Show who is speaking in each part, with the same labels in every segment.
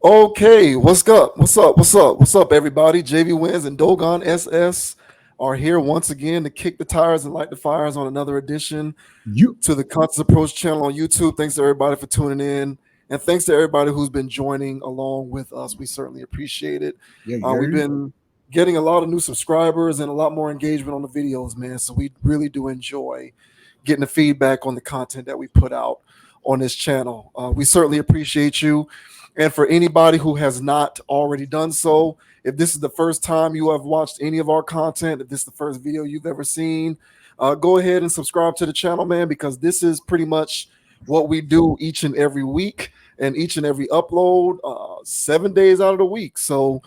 Speaker 1: Okay, what's up? What's up? What's up? What's up, everybody? JV Wins and Dogon SS are here once again to kick the tires and light the fires on another edition
Speaker 2: You,
Speaker 1: to the Conscious Approach channel on YouTube. Thanks to everybody for tuning in, and thanks to everybody who's been joining along with us. We certainly appreciate it.
Speaker 2: yeah,
Speaker 1: We've
Speaker 2: you.
Speaker 1: been getting a lot of new subscribers and a lot more engagement on the videos, man. So we really do enjoy getting the feedback on the content that we put out on this channel. We certainly appreciate you. And for anybody who has not already done so, if this is the first time you have watched any of our content, if this is the first video you've ever seen, go ahead and subscribe to the channel, man, because this is pretty much what we do each and every week and each and every upload, 7 days out of the week. So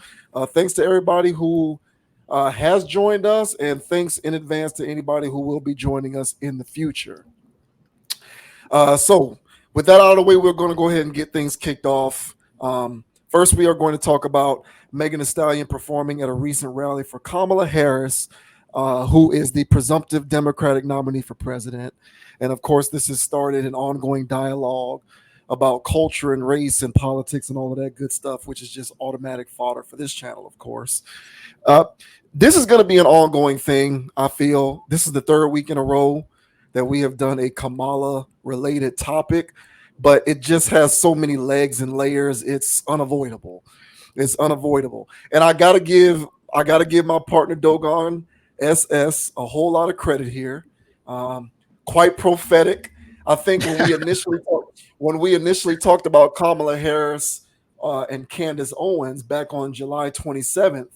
Speaker 1: thanks to everybody who has joined us, and thanks in advance to anybody who will be joining us in the future. So, with that out of the way, we're going to go ahead and get things kicked off. First, we are going to talk about Megan Thee Stallion performing at a recent rally for Kamala Harris, who is the presumptive Democratic nominee for president. And of course, this has started an ongoing dialogue about culture and race and politics and all of that good stuff, which is just automatic fodder for this channel, of course. Uh, this is going to be an ongoing thing, I feel. This is the third week in a row that we have done a Kamala related topic, but it just has so many legs and layers. It's unavoidable. It's unavoidable. And I gotta give my partner Dogon SS a whole lot of credit here. Quite prophetic. I think when we initially talked about Kamala Harris and Candace Owens back on July 27th,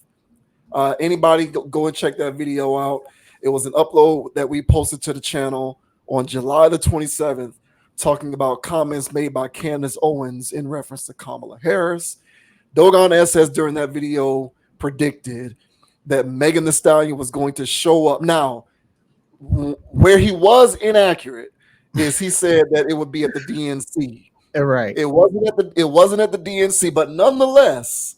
Speaker 1: anybody go and check that video out. It was an upload that we posted to the channel on July the 27th, talking about comments made by Candace Owens in reference to Kamala Harris. Dogon SS during that video predicted that Megan Thee Stallion was going to show up. Now, where he was inaccurate is he said that it would be at the DNC.
Speaker 2: Right.
Speaker 1: It wasn't at the DNC, but nonetheless,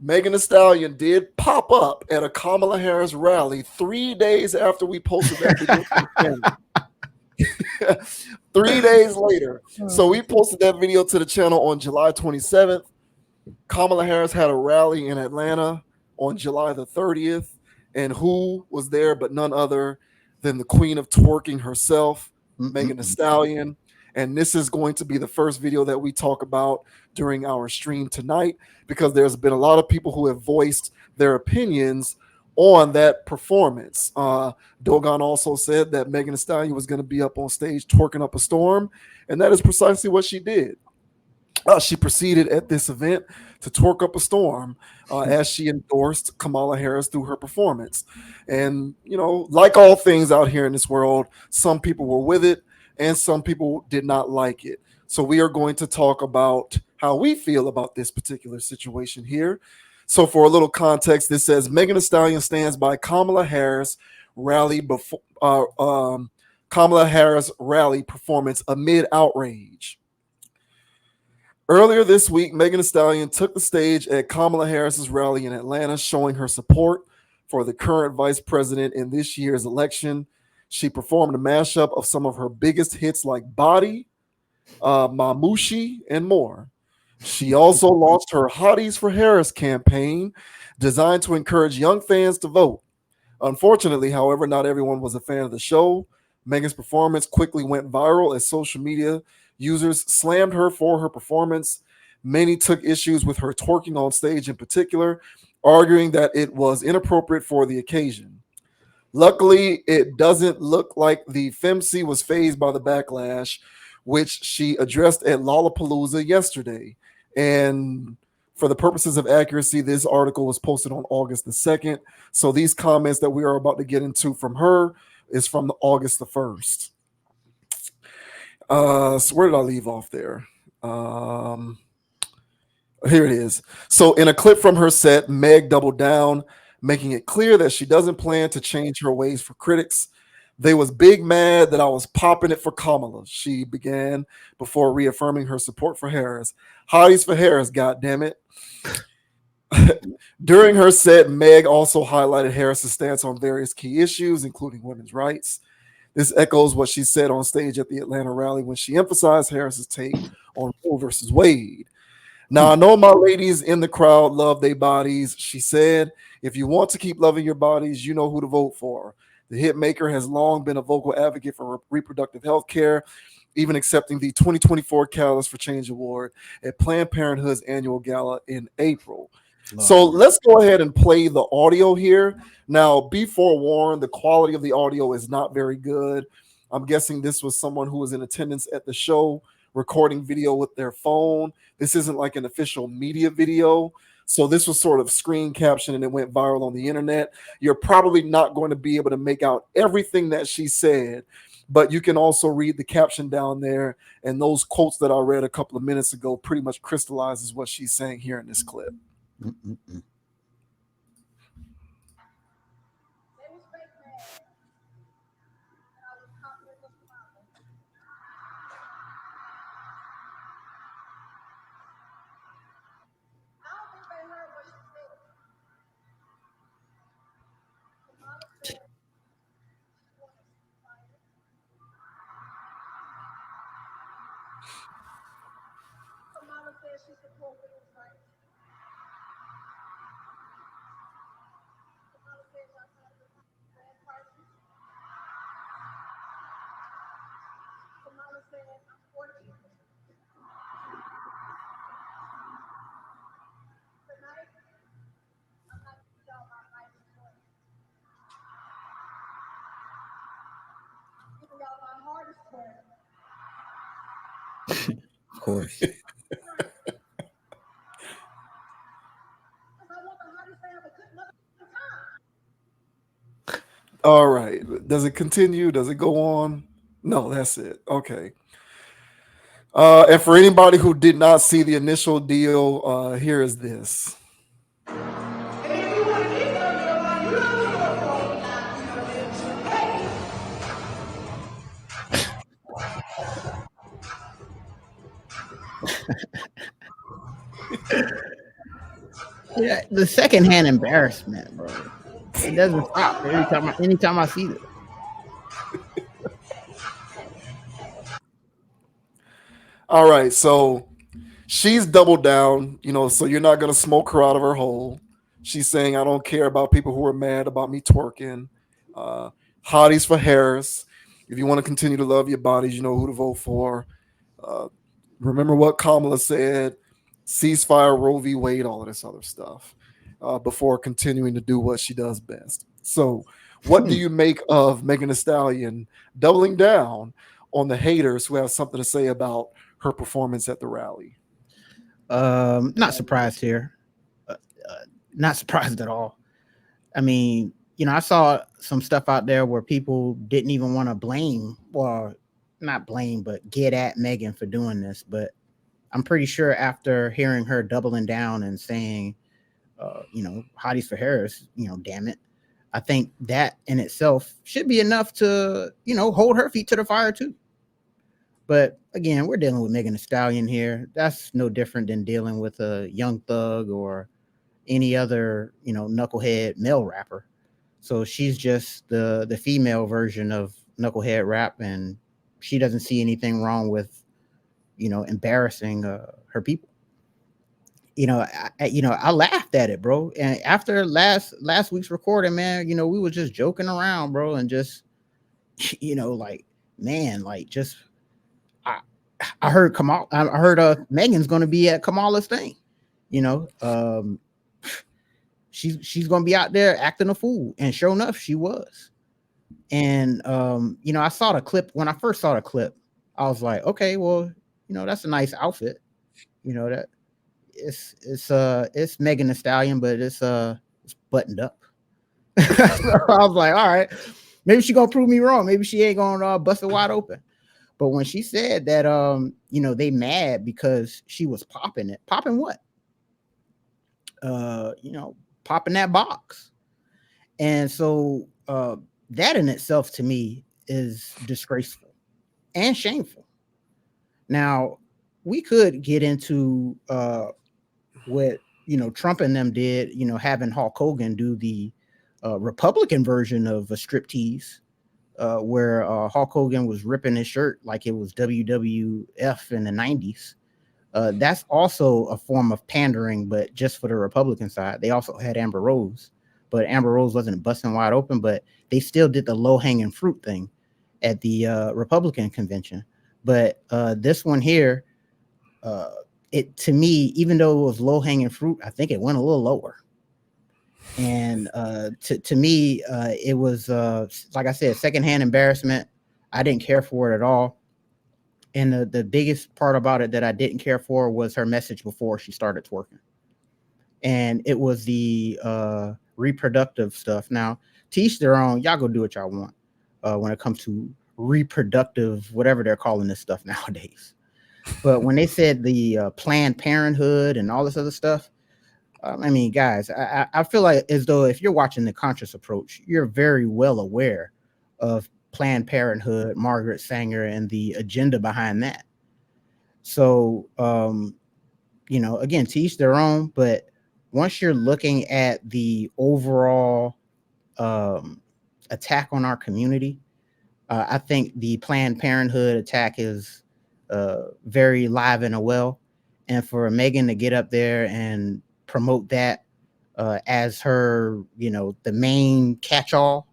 Speaker 1: Megan Thee Stallion did pop up at a Kamala Harris rally 3 days after we posted that video to the channel. 3 days later. So we posted that video to the channel on July 27th. Kamala Harris had a rally in Atlanta on July the 30th. And who was there but none other than the queen of twerking herself, Megan Thee Stallion. And this is going to be the first video that we talk about during our stream tonight, because there's been a lot of people who have voiced their opinions on that performance. Dogon also said that Megan Thee Stallion was going to be up on stage twerking up a storm, and that is precisely what she did. She proceeded at this event to twerk up a storm as she endorsed Kamala Harris through her performance. And, like all things out here in this world, some people were with it and some people did not like it. So we are going to talk about how we feel about this particular situation here. So for a little context, this says Megan Thee Stallion stands by Kamala Harris rally before Kamala Harris rally performance amid outrage. Earlier this week, Megan Thee Stallion took the stage at Kamala Harris's rally in Atlanta, showing her support for the current vice president in this year's election. She performed a mashup of some of her biggest hits like Body, Mamushi, and more. She also launched her Hotties for Harris campaign, designed to encourage young fans to vote. Unfortunately, however, not everyone was a fan of the show. Megan's performance quickly went viral as social media users slammed her for her performance. Many took issues with her twerking on stage in particular, arguing that it was inappropriate for the occasion. Luckily, it doesn't look like the FemC was fazed by the backlash, which she addressed at Lollapalooza yesterday. And for the purposes of accuracy, this article was posted on August the 2nd. So these comments that we are about to get into from her is from August the 1st. So where did I leave off there? Here it is. So in a clip from her set, Meg doubled down, making it clear that she doesn't plan to change her ways for critics. They was big mad that I was popping it for Kamala, she began before reaffirming her support for Harris. Hotties for Harris, goddammit. During her set, Meg also highlighted Harris's stance on various key issues, including women's rights. This echoes what she said on stage at the Atlanta rally when she emphasized Harris's take on Roe versus Wade. Now, I know my ladies in the crowd love their bodies. She said, if you want to keep loving your bodies, you know who to vote for. The hit maker has long been a vocal advocate for reproductive health care, even accepting the 2024 Catalyst for Change Award at Planned Parenthood's annual gala in April. So let's go ahead and play the audio here. Now, be forewarned, the quality of the audio is not very good. I'm guessing this was someone who was in attendance at the show recording video with their phone. This isn't like an official media video. So this was sort of screen caption and it went viral on the internet. You're probably not going to be able to make out everything that she said, but you can also read the caption down there. And those quotes that I read a couple of minutes ago pretty much crystallizes what she's saying here in this clip.
Speaker 2: Mm-mm-mm. Of course.
Speaker 1: All right. Does it continue? Does it go on? No, that's it. Okay. And for anybody who did not see the initial deal, here is this.
Speaker 2: Yeah, the secondhand embarrassment, bro. It doesn't stop anytime I see this.
Speaker 1: All right. So she's doubled down, so you're not going to smoke her out of her hole. She's saying, I don't care about people who are mad about me twerking. Uh, Hotties for Harris. If you want to continue to love your bodies, you know who to vote for. Uh, remember what Kamala said, ceasefire, Roe v. Wade, all of this other stuff, before continuing to do what she does best. So, what do you make of Megan Thee Stallion doubling down on the haters who have something to say about her performance at the rally?
Speaker 2: Not surprised here. Not surprised at all. I mean, I saw some stuff out there where people didn't even want to blame, or not blame, but get at Megan for doing this. But I'm pretty sure after hearing her doubling down and saying, Hotties for Harris, damn it, I think that in itself should be enough to, hold her feet to the fire too. But again, we're dealing with Megan Thee Stallion here. That's no different than dealing with a Young Thug or any other, knucklehead male rapper. So she's just the female version of knucklehead rap, and she doesn't see anything wrong with, embarrassing her people. I laughed at it, bro. And after last week's recording, man, we were just joking around, bro, and just, like, man, like, just I heard Megan's going to be at Kamala's thing, she's going to be out there acting a fool, and sure enough, she was. And I saw the clip. When I first saw the clip, I was like, okay, well, that's a nice outfit. That it's Megan Thee Stallion, but it's buttoned up. So I was like, all right, maybe she gonna prove me wrong. Maybe she ain't gonna bust it wide open. But when she said that, they mad because she was popping it, popping what? Popping that box. And so that in itself to me is disgraceful and shameful. Now, we could get into what Trump and them did, having Hulk Hogan do the Republican version of a striptease, where Hulk Hogan was ripping his shirt like it was WWF in the 90s. That's also a form of pandering, but just for the Republican side. They also had Amber Rose, but Amber Rose wasn't busting wide open, but they still did the low hanging fruit thing at the Republican convention. But this one here, uh, it to me, even though it was low hanging fruit, I think it went a little lower. And to me, it was like I said, secondhand embarrassment. I didn't care for it at all. And the biggest part about it that I didn't care for was her message before she started twerking. And it was the reproductive stuff. Now, to each their own, y'all go do what y'all want when it comes to reproductive, whatever they're calling this stuff nowadays. But when they said the Planned Parenthood and all this other stuff, I mean, guys, I feel like as though if you're watching the conscious approach, you're very well aware of Planned Parenthood, Margaret Sanger, and the agenda behind that. So, again, to each their own. But once you're looking at the overall attack on our community, I think the Planned Parenthood attack is very live and well. And for Megan to get up there and promote that as her, the main catch-all,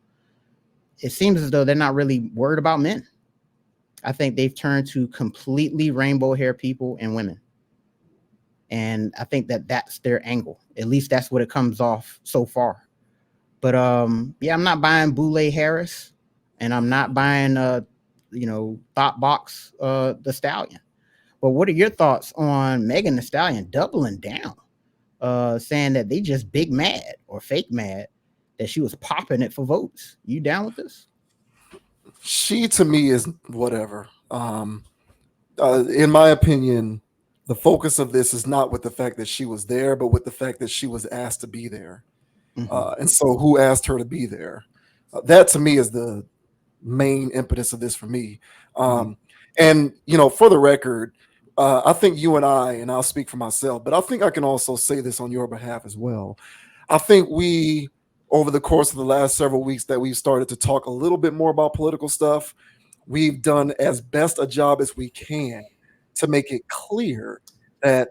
Speaker 2: it seems as though they're not really worried about men. I think they've turned to completely rainbow hair people and women. And I think that that's their angle. At least that's what it comes off so far. But yeah, I'm not buying Boule Harris, and I'm not buying Thought Box the Stallion. But what are your thoughts on Megan Thee Stallion doubling down, saying that they just big mad or fake mad that she was popping it for votes? You down with this?
Speaker 1: She to me is whatever. In my opinion, the focus of this is not with the fact that she was there, but with the fact that she was asked to be there. And so, who asked her to be there? That to me is the main impetus of this for me. And for the record, I think you and I'll speak for myself, but I think I can also say this on your behalf as well. I think we, over the course of the last several weeks that we've started to talk a little bit more about political stuff, we've done as best a job as we can to make it clear that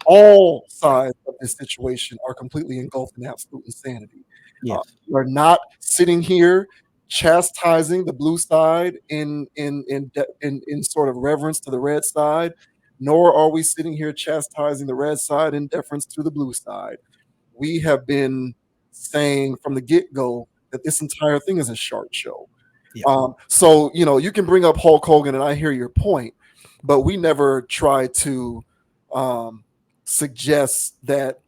Speaker 1: all sides of this situation are completely engulfed in absolute insanity.
Speaker 2: Yes.
Speaker 1: We're not sitting here chastising the blue side in sort of reverence to the red side, nor are we sitting here chastising the red side in deference to the blue side. We have been saying from the get-go that this entire thing is a shark show.
Speaker 2: Yeah.
Speaker 1: So you can bring up Hulk Hogan, and I hear your point, but we never try to suggest that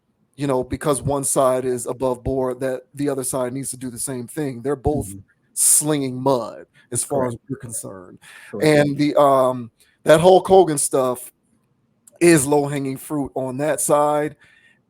Speaker 1: because one side is above board, that the other side needs to do the same thing. They're both slinging mud as far as we're concerned. And the that Hulk Hogan stuff is low-hanging fruit on that side,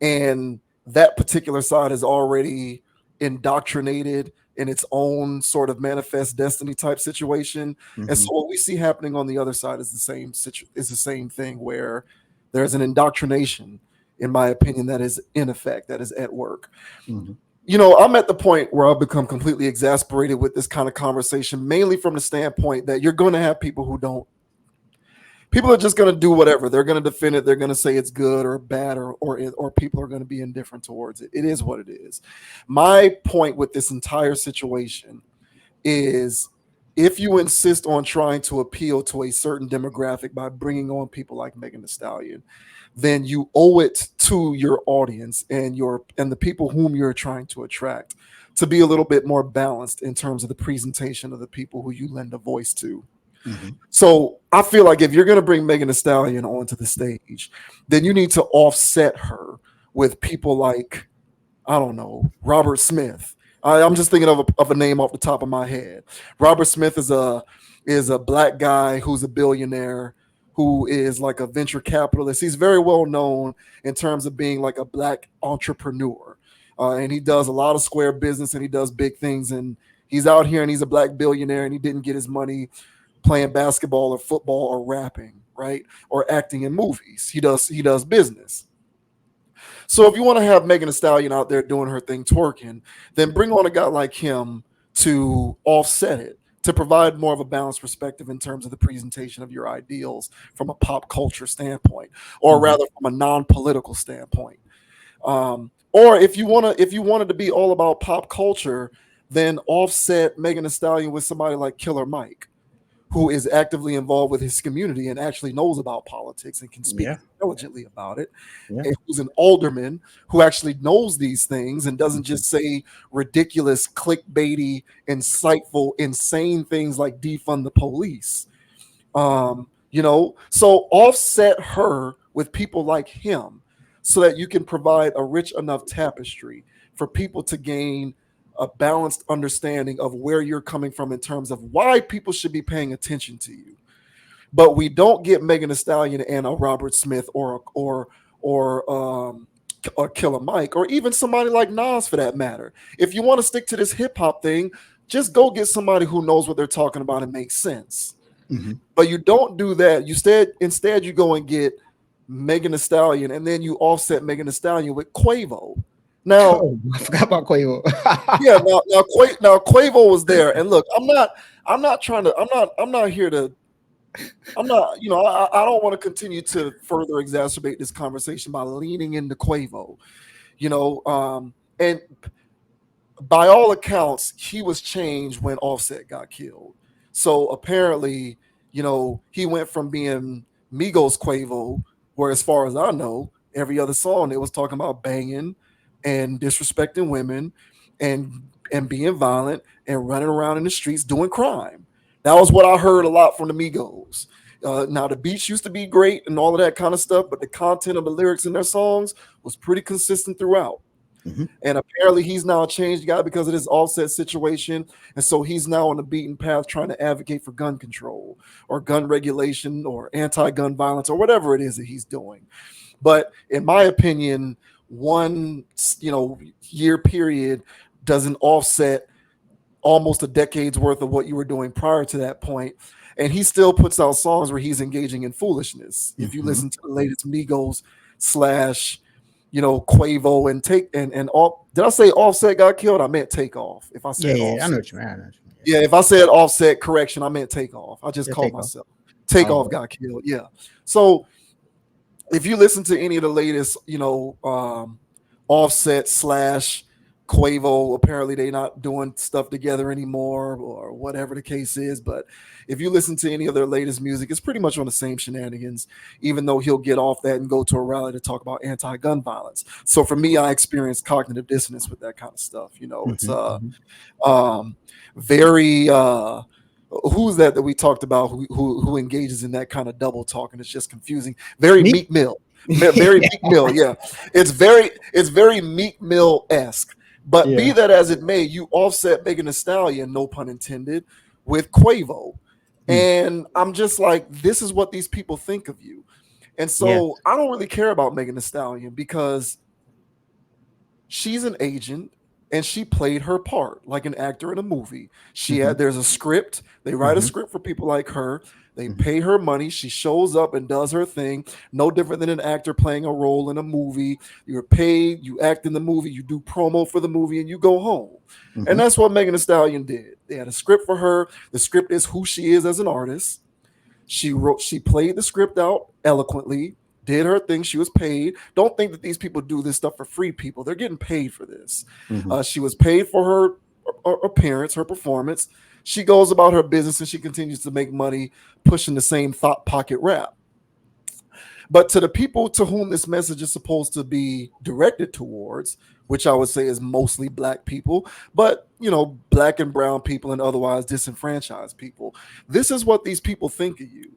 Speaker 1: and that particular side is already indoctrinated in its own sort of manifest destiny type situation. And so what we see happening on the other side is the same thing, where there's an indoctrination, in my opinion, that is in effect, that is at work. I'm at the point where I've become completely exasperated with this kind of conversation, mainly from the standpoint that you're going to have people who don't. People are just going to do whatever. They're going to defend it. They're going to say it's good or bad, or people are going to be indifferent towards it. It is what it is. My point with this entire situation is, if you insist on trying to appeal to a certain demographic by bringing on people like Megan Thee Stallion, then you owe it to your audience and the people whom you're trying to attract to be a little bit more balanced in terms of the presentation of the people who you lend a voice to. So I feel like if you're going to bring Megan Thee Stallion onto the stage, then you need to offset her with people like, I don't know, Robert Smith. I'm just thinking of a name off the top of my head. Robert Smith is a black guy who's a billionaire, who is like a venture capitalist. He's very well known in terms of being like a black entrepreneur. And he does a lot of square business, and he does big things. And he's out here and he's a black billionaire, and he didn't get his money playing basketball or football or rapping, right? Or acting in movies. He does business. So if you want to have Megan Thee Stallion out there doing her thing twerking, then bring on a guy like him to offset it. to provide more of a balanced perspective in terms of the presentation of your ideals from a pop culture standpoint, or rather from a non-political standpoint. Or if you wanted to be all about pop culture, then offset Megan Thee Stallion with somebody like Killer Mike, who is actively involved with his community and actually knows about politics and can speak
Speaker 2: Yeah.
Speaker 1: intelligently about it,
Speaker 2: Yeah.
Speaker 1: and who's an alderman who actually knows these things and doesn't just say ridiculous, clickbaity, insightful, insane things like defund the police. So offset her with people like him so that you can provide a rich enough tapestry for people to gain a balanced understanding of where you're coming from in terms of why people should be paying attention to you. But we don't get Megan Thee Stallion and a Robert Smith or Killer Mike, or even somebody like Nas for that matter. If you want to stick to this hip hop thing, just go get somebody who knows what they're talking about and makes sense. But you don't do that. Instead you go and get Megan Thee Stallion, and then you offset Megan Thee Stallion with Quavo. Now,
Speaker 2: Oh, I forgot about Quavo.
Speaker 1: yeah, now Quavo was there, and look, I'm not trying to, I'm not here to, I'm not, I don't want to continue to further exacerbate this conversation by leaning into Quavo, and by all accounts, he was changed when Offset got killed. So apparently, he went from being Migos Quavo, where as far as I know, every other song it was talking about banging and disrespecting women and being violent and running around in the streets doing crime. That was what I heard a lot from the Migos. Now the beats used to be great and all of that kind of stuff, but the content of the lyrics in their songs was pretty consistent throughout. And apparently he's now a changed guy because of this Offset situation. And so he's now on the beaten path trying to advocate for gun control or gun regulation or anti-gun violence or whatever it is that he's doing. But in my opinion, one year period doesn't offset almost a decade's worth of what you were doing prior to that point. And he still puts out songs where he's engaging in foolishness. If you listen to the latest Migos slash Quavo and did I say Offset got killed? I meant Takeoff. If I said Offset,
Speaker 2: I know what you mean.
Speaker 1: Yeah, if I said Offset, correction, I meant Takeoff. I just called
Speaker 2: Takeoff.
Speaker 1: myself. Takeoff got killed. Yeah. So if you listen to any of the latest, Offset slash Quavo, apparently they not doing stuff together anymore or whatever the case is. But if you listen to any of their latest music, it's pretty much on the same shenanigans, even though he'll get off that and go to a rally to talk about anti-gun violence. So for me, I experienced cognitive dissonance with that kind of stuff. It's very who's that we talked about who engages in that kind of double talk, and it's just confusing. Very Meek Mill. Very Meek Mill, yeah. It's very Meek Mill-esque. But be that as it may, you offset Megan Thee Stallion, no pun intended, with Quavo. And I'm just like, this is what these people think of you. And so I don't really care about Megan Thee Stallion because she's an agent and she played her part like an actor in a movie. There's a script. They write a script for people like her. They pay her money. She shows up and does her thing. No different than an actor playing a role in a movie. You're paid. You act in the movie. You do promo for the movie, and you go home. And that's what Megan Thee Stallion did. They had a script for her. The script is who she is as an artist. She played the script out eloquently. Did her thing. She was paid. Don't think that these people do this stuff for free, people. They're getting paid for this. She was paid for her appearance, her performance. She goes about her business and she continues to make money pushing the same thought pocket rap. But to the people to whom this message is supposed to be directed towards, which I would say is mostly black people, but black and brown people and otherwise disenfranchised people, this is what these people think of you.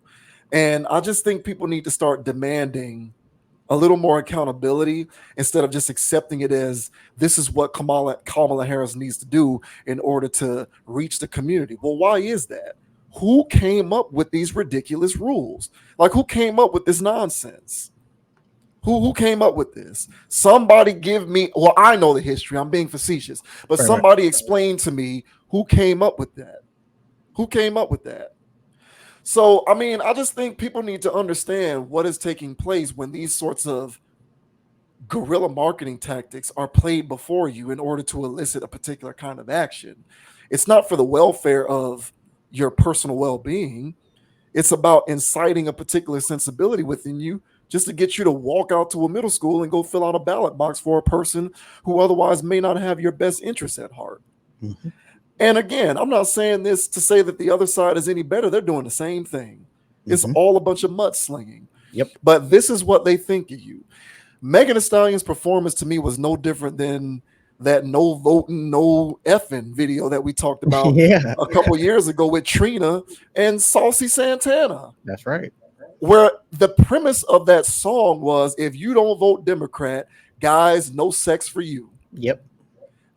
Speaker 1: And I just think people need to start demanding a little more accountability instead of just accepting it as this is what Kamala Harris needs to do in order to reach the community. Well, why is that? Who came up with these ridiculous rules? Like, who came up with this nonsense? Who came up with this? Somebody give me, well, I know the history. I'm being facetious, but somebody explain to me who came up with that. Who came up with that? So, I mean, I just think people need to understand what is taking place when these sorts of guerrilla marketing tactics are played before you in order to elicit a particular kind of action. It's not for the welfare of your personal well-being. It's about inciting a particular sensibility within you just to get you to walk out to a middle school and go fill out a ballot box for a person who otherwise may not have your best interests at heart.
Speaker 2: Mm-hmm.
Speaker 1: And again, I'm not saying this to say that the other side is any better. They're doing the same thing. It's
Speaker 2: Mm-hmm.
Speaker 1: all a bunch of mudslinging.
Speaker 2: Yep.
Speaker 1: But this is what they think of you. Megan Thee Stallion's performance to me was no different than that no voting, no effing video that we talked about
Speaker 2: Yeah,
Speaker 1: a couple years ago with Trina and Saucy Santana,
Speaker 2: that's right.
Speaker 1: where the premise of that song was if you don't vote Democrat, guys, no sex for you.
Speaker 2: Yep.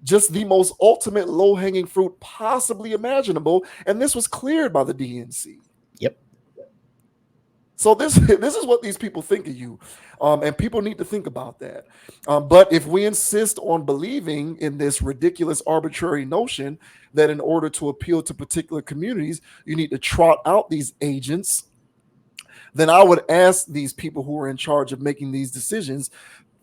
Speaker 1: Just the most ultimate low-hanging fruit possibly imaginable. And this was cleared by the DNC.
Speaker 2: Yep.
Speaker 1: So this is what these people think of you, and people need to think about that. But if we insist on believing in this ridiculous, arbitrary notion that in order to appeal to particular communities, you need to trot out these agents, then I would ask these people who are in charge of making these decisions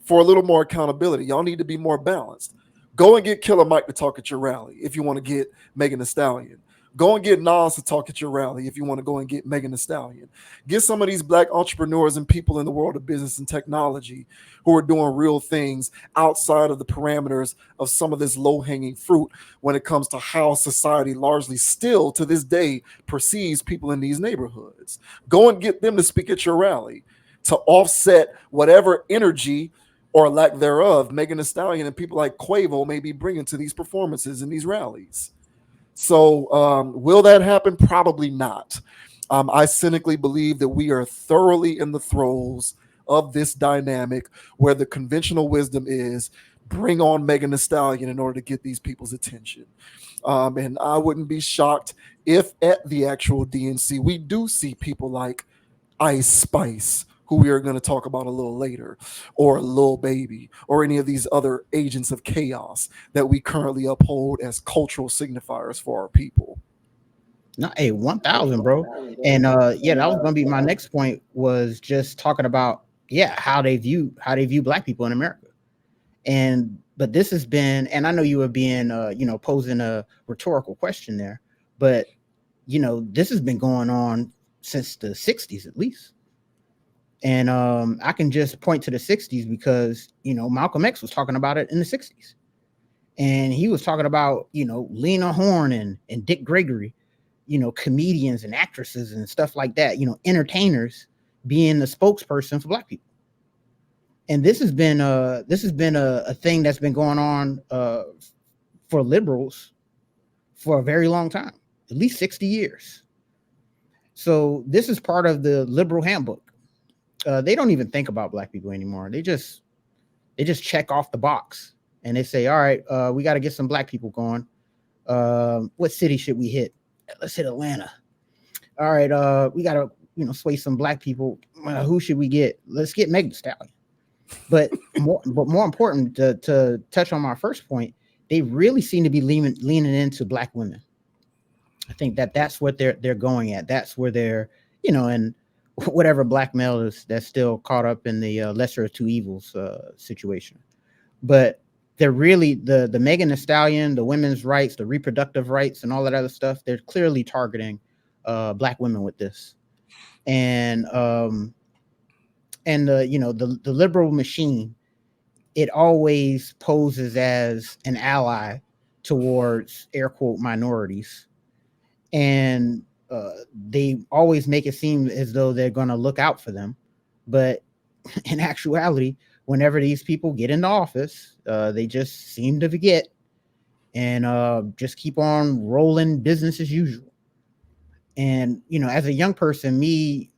Speaker 1: for a little more accountability. Y'all need to be more balanced. Go and get Killer Mike to talk at your rally if you want to get Megan Thee Stallion. Go and get Nas to talk at your rally if you want to go and get Megan Thee Stallion. Get some of these Black entrepreneurs and people in the world of business and technology who are doing real things outside of the parameters of some of this low-hanging fruit when it comes to how society largely still to this day perceives people in these neighborhoods. Go and get them to speak at your rally to offset whatever energy or lack thereof Megan Thee Stallion and people like Quavo may be bringing to these performances and these rallies. So will that happen? Probably not. I cynically believe that we are thoroughly in the throes of this dynamic where the conventional wisdom is bring on Megan Thee Stallion in order to get these people's attention. And I wouldn't be shocked if at the actual DNC we do see people like Ice Spice, who we are going to talk about a little later, or Lil Baby, or any of these other agents of chaos that we currently uphold as cultural signifiers for our people.
Speaker 2: No, hey, 1,000, bro. And yeah, that was gonna be my next point. Was just talking about how they view Black people in America. And but this has been, and I know you were being posing a rhetorical question there, but this has been going on since the 60s at least. And I can just point to the 60s because Malcolm X was talking about it in the 60s. And he was talking about, Lena Horne and Dick Gregory, comedians and actresses and stuff like that, entertainers being the spokesperson for Black people. And this has been a thing that's been going on for liberals for a very long time, at least 60 years. So this is part of the liberal handbook. They don't even think about Black people anymore. They just check off the box and they say, all right, we got to get some Black people going. What city should we hit? Let's hit Atlanta. All right, we got to sway some Black people. Who should we get? Let's get Megan Thee Stallion. But more important, to touch on my first point, they really seem to be leaning into Black women. I think that's what they're going at. That's where they're, and whatever Black male is that's still caught up in the lesser of two evils situation. But they're really the Megan Thee Stallion, the women's rights, the reproductive rights, and all that other stuff. They're clearly targeting Black women with this, and the liberal machine, it always poses as an ally towards air quote minorities, and they always make it seem as though they're going to look out for them, but in actuality, whenever these people get into office, they just seem to forget and just keep on rolling business as usual. And as a young person, me,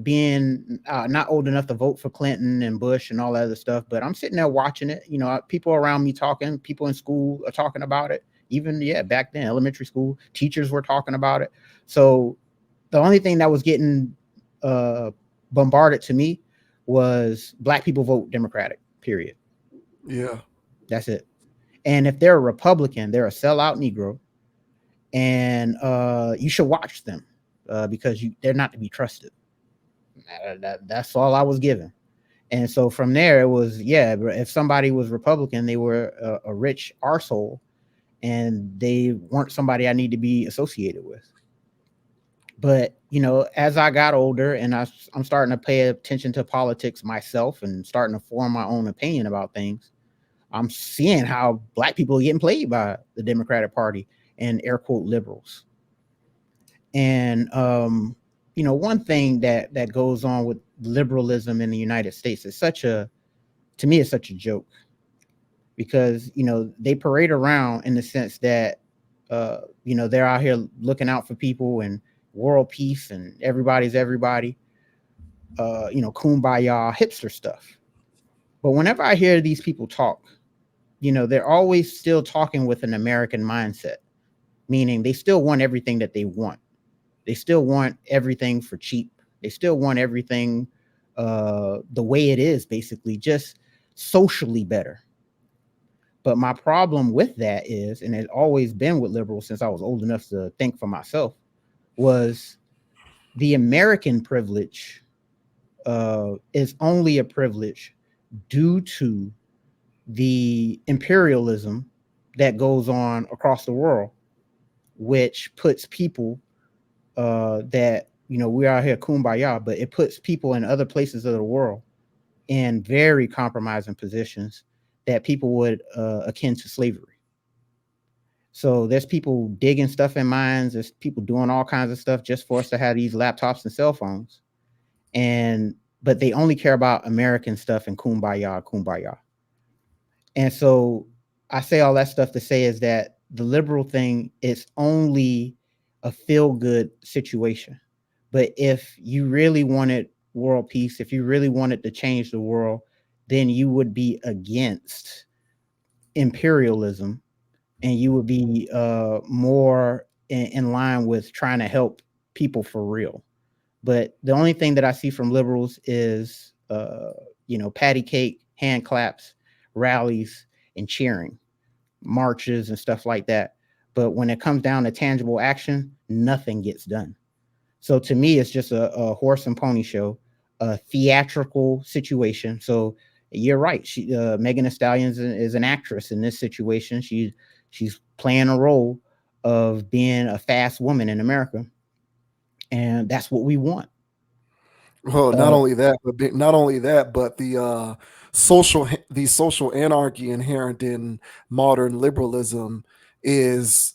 Speaker 2: being not old enough to vote for Clinton and Bush and all that other stuff, but I'm sitting there watching it. People around me talking, people in school are talking about it. Even back then, elementary school teachers were talking about it. So the only thing that was getting bombarded to me was Black people vote Democratic, period.
Speaker 1: Yeah.
Speaker 2: That's it. And if they're a Republican, they're a sellout Negro, and you should watch them because they're not to be trusted. That's all I was given. And so from there, it was, if somebody was Republican, they were a rich arsehole, and they weren't somebody I need to be associated with. But as I got older and I'm starting to pay attention to politics myself and starting to form my own opinion about things, I'm seeing how black people are getting played by the Democratic Party and air quote liberals. And one thing that goes on with liberalism in the United States is to me, it's such a joke, because they parade around in the sense that they're out here looking out for people and world peace and everybody's everybody, kumbaya hipster stuff. But whenever I hear these people talk, they're always still talking with an American mindset, meaning they still want everything that they want. They still want everything for cheap. They still want everything the way it is, basically, just socially better. But my problem with that is, and it's always been with liberals since I was old enough to think for myself, was the American privilege is only a privilege due to the imperialism that goes on across the world, which puts people that we're out here kumbaya, but it puts people in other places of the world in very compromising positions that people would akin to slavery. So there's people digging stuff in mines. There's people doing all kinds of stuff just for us to have these laptops and cell phones. But they only care about American stuff and kumbaya, kumbaya. And so I say all that stuff to say is that the liberal thing is only a feel good situation. But if you really wanted world peace, if you really wanted to change the world, then you would be against imperialism, and you would be more in line with trying to help people for real. But the only thing that I see from liberals is, patty cake, hand claps, rallies, and cheering, marches, and stuff like that. But when it comes down to tangible action, nothing gets done. So to me, it's just a horse and pony show, a theatrical situation. So you're right. Megan Thee Stallion is an actress in this situation. She's playing a role of being a fast woman in America, and that's what we want.
Speaker 1: Well, not
Speaker 2: Uh,
Speaker 1: only that, but the social anarchy inherent in modern liberalism is,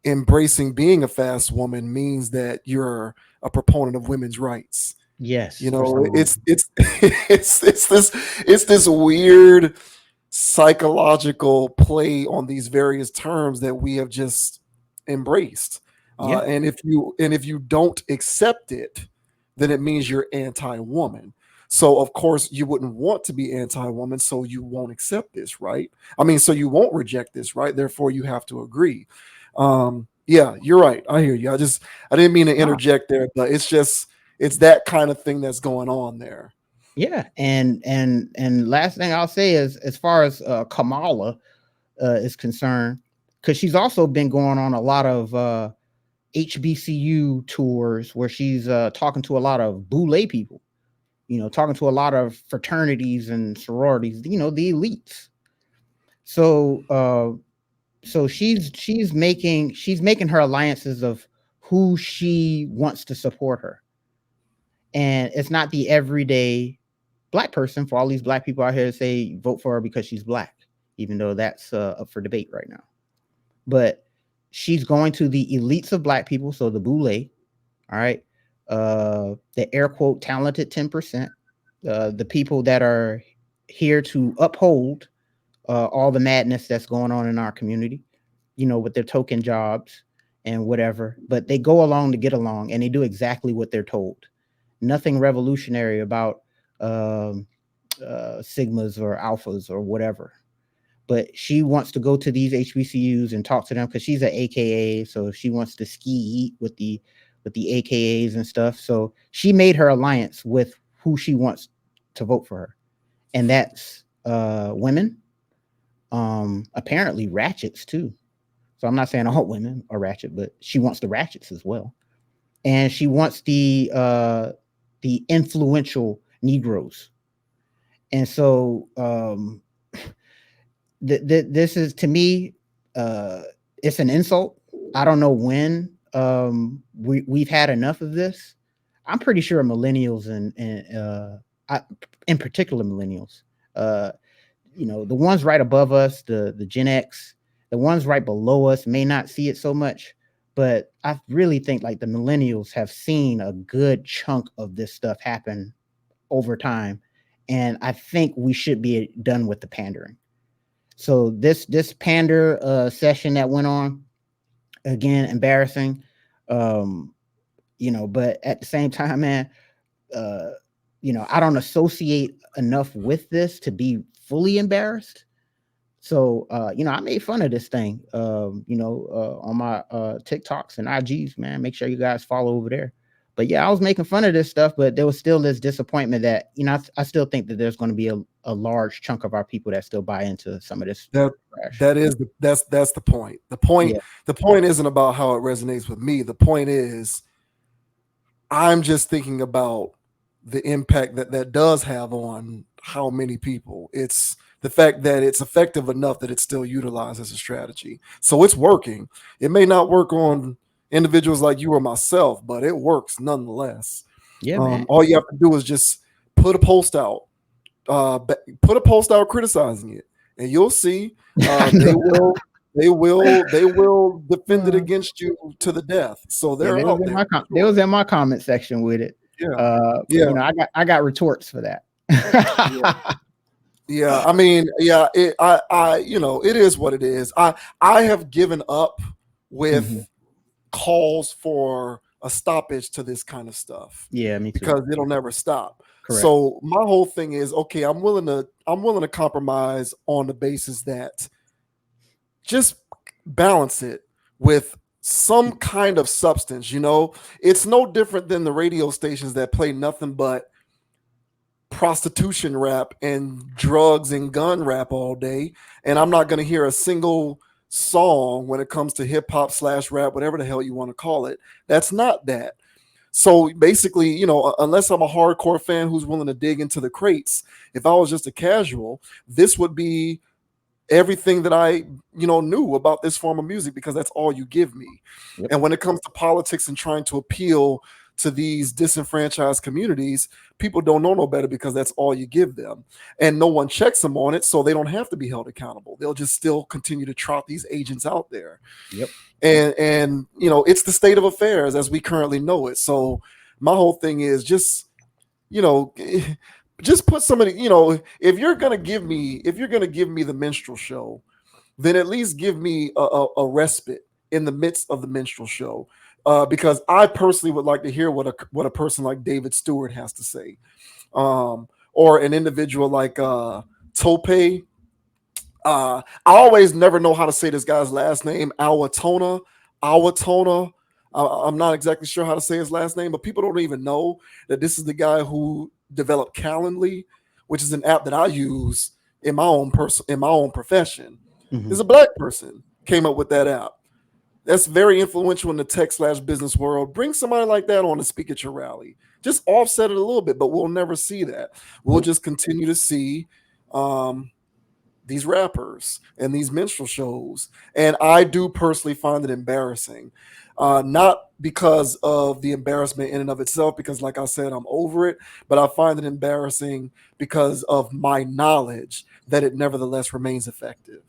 Speaker 1: embracing being a fast woman means that you're a proponent of women's rights.
Speaker 2: yes, for some
Speaker 1: It's
Speaker 2: reason.
Speaker 1: it's this weird psychological play on these various terms that we have just embraced.
Speaker 2: Yeah,
Speaker 1: And if you don't accept it, then it means you're anti-woman. So of course you wouldn't want to be anti-woman, so you won't accept this, right? I mean, so you won't reject this, right? Therefore, you have to agree. Yeah, you're right. I hear you. I didn't mean to
Speaker 2: no,
Speaker 1: interject there, but it's that kind of thing that's going on there.
Speaker 2: yeah, and last thing I'll say is, as far as Kamala is concerned, because she's also been going on a lot of HBCU tours where she's talking to a lot of boule people, talking to a lot of fraternities and sororities, the elites. So she's making her alliances of who she wants to support her, and it's not the everyday black person. For all these black people out here to say vote for her because she's black, even though that's up for debate right now. But she's going to the elites of black people, so the boule, all right, the air quote talented 10%, the people that are here to uphold all the madness that's going on in our community, with their token jobs and whatever. But they go along to get along, and they do exactly what they're told. Nothing revolutionary about um, sigmas or alphas or whatever. But she wants to go to these HBCUs and talk to them because she's an AKA, so she wants to ski eat with the AKAs and stuff. So she made her alliance with who she wants to vote for her, and that's women, apparently ratchets too. So I'm not saying all women are ratchet, but she wants the ratchets as well, and she wants the influential Negroes. And so this is, to me, uh, it's an insult. I don't know when we've had enough of this. I'm pretty sure millennials and in particular millennials, uh, the ones right above us, the Gen X, the ones right below us may not see it so much, but I really think like the millennials have seen a good chunk of this stuff happen over time, and I think we should be done with the pandering. So this pander session that went on, again, embarrassing. Um, but at the same time, man, uh, I don't associate enough with this to be fully embarrassed. So, I made fun of this thing, on my TikToks and IGs, man. Make sure you guys follow over there. But yeah, I was making fun of this stuff, but there was still this disappointment that, I still think that there's going to be a large chunk of our people that still buy into some of this
Speaker 1: That
Speaker 2: trash.
Speaker 1: that's the point. The point isn't about how it resonates with me. The point is I'm just thinking about the impact that does have on how many people. It's the fact that it's effective enough that it's still utilized as a strategy. So it's working. It may not work on individuals like you or myself, but it works nonetheless.
Speaker 2: Yeah, man.
Speaker 1: All you have to do is just put a post out, put a post out criticizing it, and you'll see they will defend it against you to the death. So
Speaker 2: Yeah,
Speaker 1: they're out there.
Speaker 2: they was in my comment section with it.
Speaker 1: Yeah.
Speaker 2: I got retorts for that.
Speaker 1: Yeah, I mean, yeah, it is what it is. I have given up with calls for a stoppage to this kind of stuff.
Speaker 2: Yeah, me too.
Speaker 1: Because it'll never stop.
Speaker 2: Correct.
Speaker 1: So my whole thing is, okay, I'm willing to compromise on the basis that just balance it with some kind of substance. It's no different than the radio stations that play nothing but prostitution rap and drugs and gun rap all day, and I'm not going to hear a single song when it comes to hip hop / rap, whatever the hell you want to call it. That's not that. So basically, unless I'm a hardcore fan who's willing to dig into the crates, if I was just a casual, this would be everything that I knew about this form of music, because that's all you give me.
Speaker 2: Yep.
Speaker 1: And when it comes to politics and trying to appeal to these disenfranchised communities, people don't know no better because that's all you give them, and no one checks them on it, so they don't have to be held accountable. They'll just still continue to trot these agents out there.
Speaker 2: Yep.
Speaker 1: And it's the state of affairs as we currently know it. So my whole thing is just put somebody, if you're gonna give me the minstrel show, then at least give me a respite in the midst of the minstrel show. Because I personally would like to hear what a person like David Stewart has to say, or an individual like Tope. I always never know how to say this guy's last name, Awatona. I'm not exactly sure how to say his last name, but people don't even know that this is the guy who developed Calendly, which is an app that I use in my own profession. There's a black person came up with that app. That's very influential in the tech / business world. Bring somebody like that on to speak at your rally. Just offset it a little bit, but we'll never see that. We'll just continue to see these rappers and these minstrel shows. And I do personally find it embarrassing. Not because of the embarrassment in and of itself, because like I said, I'm over it, but I find it embarrassing because of my knowledge that it nevertheless remains effective.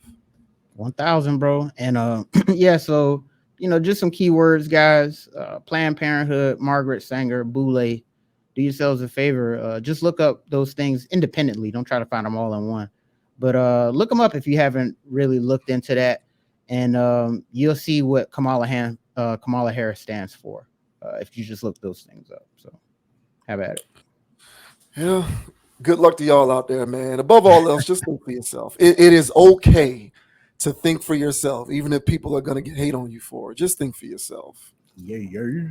Speaker 2: 1,000, bro. And yeah, so just some keywords, guys. Planned Parenthood, Margaret Sanger, Boule. Do yourselves a favor. Just look up those things independently. Don't try to find them all in one. But look them up if you haven't really looked into that, and you'll see what Kamala Harris stands for. If you just look those things up. So have at it.
Speaker 1: Yeah. Good luck to y'all out there, man. Above all else, just think for yourself. It is okay to think for yourself, even if people are going to hate on you for it. Just think for yourself.
Speaker 2: Yeah.